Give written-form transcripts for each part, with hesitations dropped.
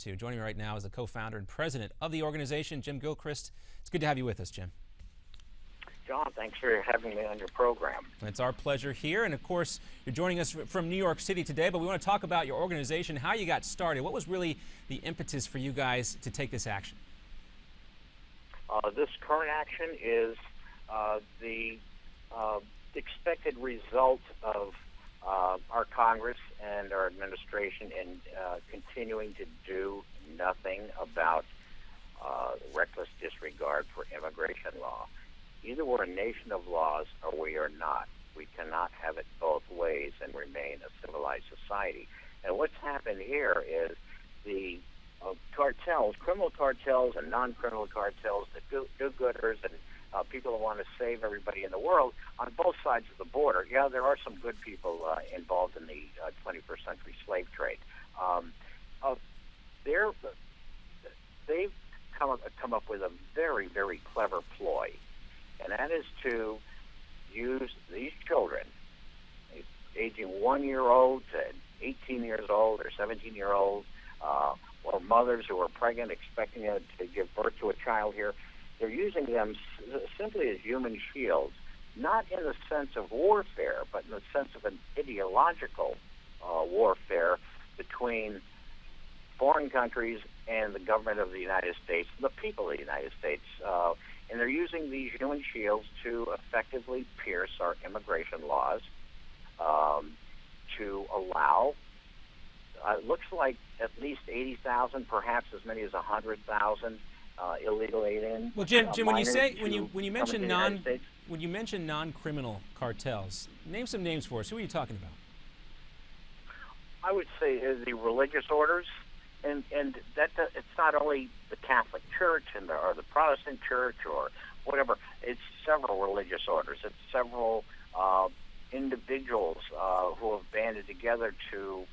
to. Joining me right now is the co-founder and president of the organization, Jim Gilchrist. It's good to have you with us, Jim. John, thanks for having me on your program. It's our pleasure here, and of course, you're joining us from New York City today, but we want to talk about your organization, how you got started. What was really the impetus for you guys to take this action? This current action is the expected result of our Congress and our administration in continuing to do nothing about reckless disregard for immigration law. Either we're a nation of laws or we are not. We cannot have it both ways and remain a civilized society. And what's happened here is the cartels, criminal cartels and non-criminal cartels, the do-gooders and people who want to save everybody in the world on both sides of the border. Yeah, there are some good people involved in the 21st century slave trade. They've come up with a very, very clever ploy, and that is to use these children, aging 1-year-old to 18 years old or 17-year-old, or mothers who are pregnant expecting to give birth to a child here. They're using them simply as human shields, not in the sense of warfare, but in the sense of an ideological warfare between foreign countries and the government of the United States, the people of the United States. And they're using these human shields to effectively pierce our immigration laws, to allow, it looks like at least 80,000, perhaps as many as 100,000 illegal aliens. Well, Jim, when you mention non-criminal cartels, name some names for us. Who are you talking about? I would say the religious orders, and that it's not only the Catholic Church or the Protestant Church or whatever. It's several religious orders. It's several individuals who have banded together to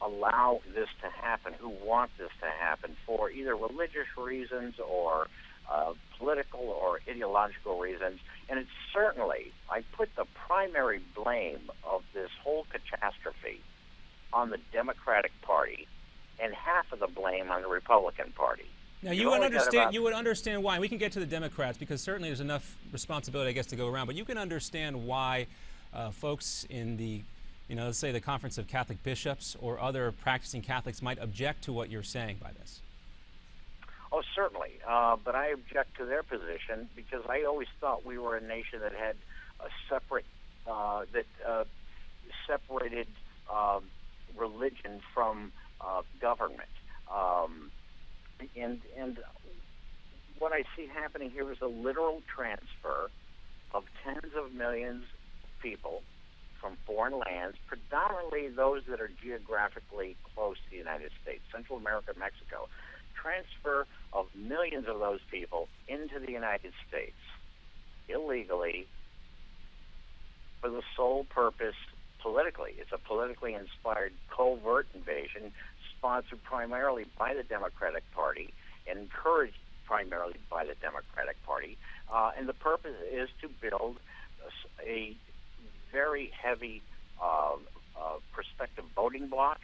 allow this to happen, who want this to happen for either religious reasons or political or ideological reasons. And it's certainly, I put the primary blame of this whole catastrophe on the Democratic Party and half of the blame on the Republican Party. Now, you would understand why. We can get to the Democrats because certainly there's enough responsibility, I guess, to go around. But you can understand why folks in the, let's say the Conference of Catholic Bishops or other practicing Catholics might object to what you're saying by this. Oh, certainly. But I object to their position because I always thought we were a nation that had a separate, separated religion from government. And what I see happening here is a literal transfer of tens of millions of people from foreign lands, predominantly those that are geographically close to the United States, Central America, Mexico, transfer of millions of those people into the United States illegally for the sole purpose, politically. It's a politically inspired covert invasion sponsored primarily by the Democratic Party and encouraged primarily by the Democratic Party. And the purpose is to build a very heavy prospective voting bloc.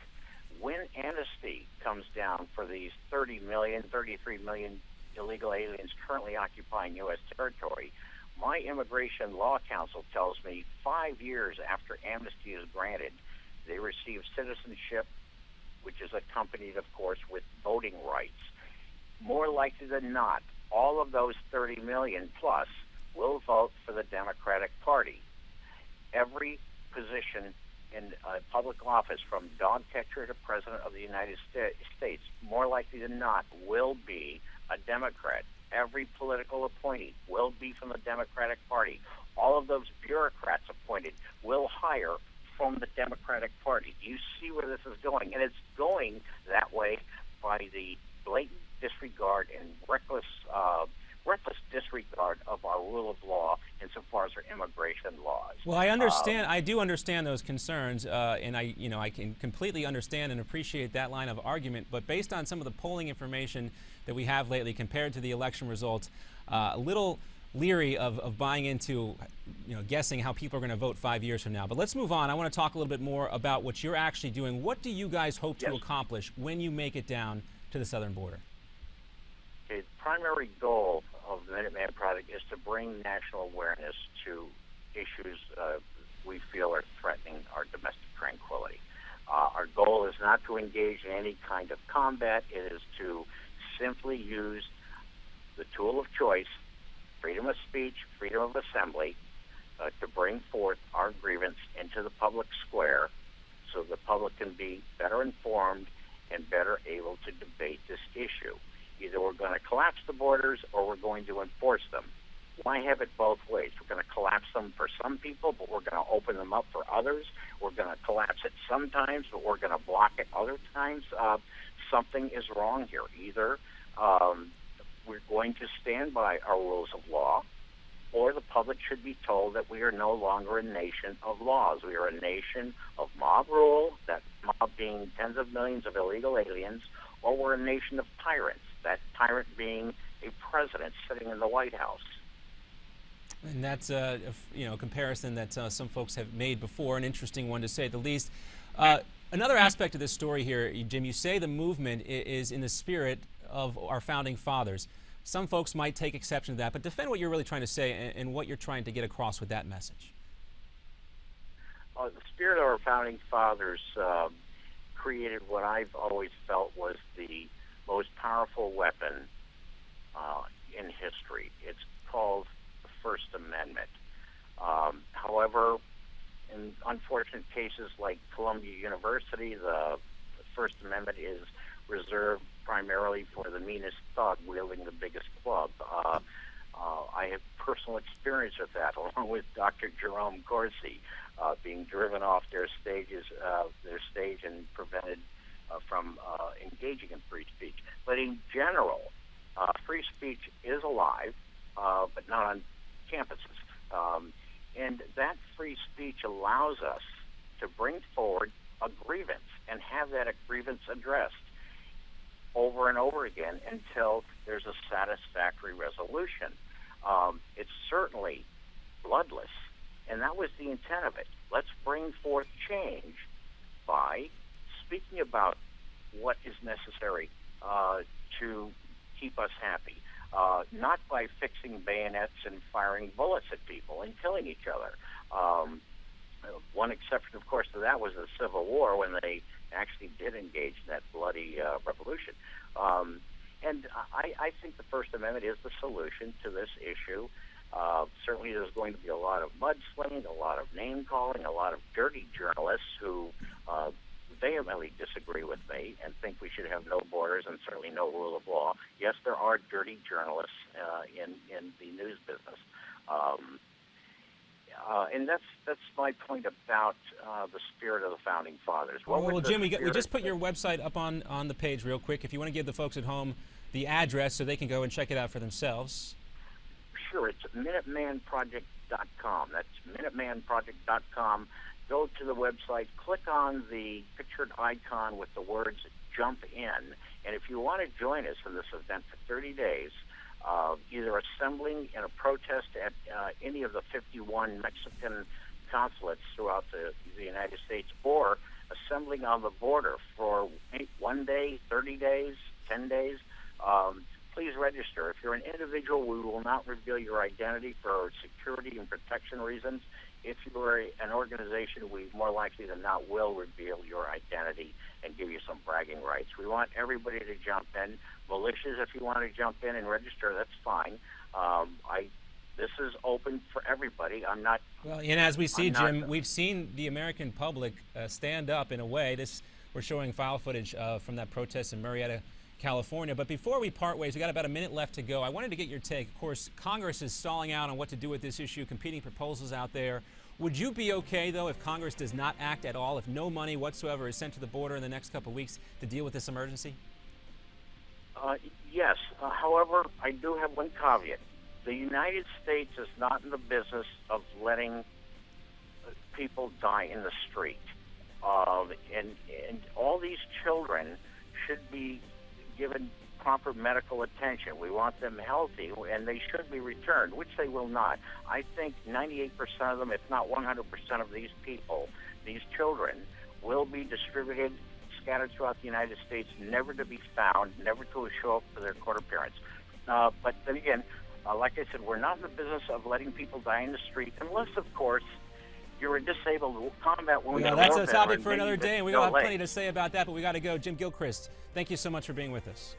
When amnesty comes down for these 33 million illegal aliens currently occupying U.S. territory, my Immigration Law Council tells me 5 years after amnesty is granted, they receive citizenship, which is accompanied, of course, with voting rights. More likely than not, all of those 30 million plus will vote for the Democratic Party. Every position in public office, from dog catcher to President of the United States, more likely than not, will be a Democrat. Every political appointee will be from the Democratic Party. All of those bureaucrats appointed will hire from the Democratic Party. Do you see where this is going? And it's going that way by the blatant disregard and reckless disregard of our rule of law insofar as our immigration laws. Well, I understand. I do understand those concerns, and I can completely understand and appreciate that line of argument. But based on some of the polling information that we have lately compared to the election results, a little leery of buying into, guessing how people are going to vote 5 years from now. But let's move on. I want to talk a little bit more about what you're actually doing. What do you guys hope to accomplish when you make it down to the southern border? Okay, the primary goal of the Minuteman Project is to bring national awareness to issues we feel are threatening our domestic tranquility. Our goal is not to engage in any kind of combat. It is to simply use the tool of choice, freedom of speech, freedom of assembly, to bring forth our grievance into the public square so the public can be better informed and better able to debate this issue. Either we're going to collapse the borders or we're going to enforce them. Why have it both ways? We're going to collapse them for some people, but we're going to open them up for others. We're going to collapse it sometimes, but we're going to block it other times. Something is wrong here. Either we're going to stand by our rules of law, or the public should be told that we are no longer a nation of laws. We are a nation of mob rule, that mob being tens of millions of illegal aliens, or we're a nation of tyrants, that tyrant being a president sitting in the White House. And that's a comparison that some folks have made before, an interesting one to say the least. Another aspect of this story here, Jim, you say the movement is in the spirit of our founding fathers. Some folks might take exception to that, but defend what you're really trying to say and what you're trying to get across with that message. The spirit of our founding fathers created what I've always felt was the most powerful weapon in history. It's called the First Amendment. However, in unfortunate cases like Columbia University, the First Amendment is reserved primarily for the meanest thug wielding the biggest club. I have personal experience with that, along with Dr. Jerome Corsi, being driven off their stage and prevented from engaging in free speech. But in general, free speech is alive, but not on campuses. And that free speech allows us to bring forward a grievance and have that grievance addressed over and over again until there's a satisfactory resolution. It's certainly bloodless, and that was the intent of it. Let's bring forth change by speaking about what is necessary to keep us happy, not by fixing bayonets and firing bullets at people and killing each other. One exception, of course, to that was the Civil War, when they actually did engage in that bloody revolution. And I think the First Amendment is the solution to this issue. Certainly there's going to be a lot of mudslinging, a lot of name-calling, a lot of dirty journalists who vehemently disagree with me and think we should have no borders and certainly no rule of law. Yes, there are dirty journalists in the news business. And that's my point about the spirit of the Founding Fathers. Well, Jim, we just put your website up on the page real quick. If you want to give the folks at home the address so they can go and check it out for themselves. Sure, it's MinutemanProject.com. That's MinutemanProject.com. Go to the website, click on the pictured icon with the words "Jump In," and if you want to join us in this event for 30 days, either assembling in a protest at any of the 51 Mexican consulates throughout the United States, or assembling on the border for 1 day, 30 days, 10 days, please register. If you're an individual, we will not reveal your identity for security and protection reasons. If you're an organization, we more likely than not will reveal your identity and give you some bragging rights. We want everybody to jump in. Militias, if you want to jump in and register, that's fine. This is open for everybody. I'm not. Well, and as we see, Jim, we've seen the American public stand up in a way. We're showing file footage from that protest in Murrieta, California. But before we part ways, we got about a minute left to go. I wanted to get your take. Of course, Congress is stalling out on what to do with this issue, competing proposals out there. Would you be okay, though, if Congress does not act at all, if no money whatsoever is sent to the border in the next couple of weeks to deal with this emergency? Yes. However, I do have one caveat. The United States is not in the business of letting people die in the street. And all these children should be given proper medical attention. We want them healthy, and they should be returned, which they will not. I think 98% of them, if not 100% of these people, these children, will be distributed, scattered throughout the United States, never to be found, never to show up for their court appearance. But then again, like I said, we're not in the business of letting people die in the street, unless, of course, you're a disabled combat wounded war that's a veteran. topic for another day, and we don't have plenty to say about that, but we got to go. Jim Gilchrist, thank you so much for being with us.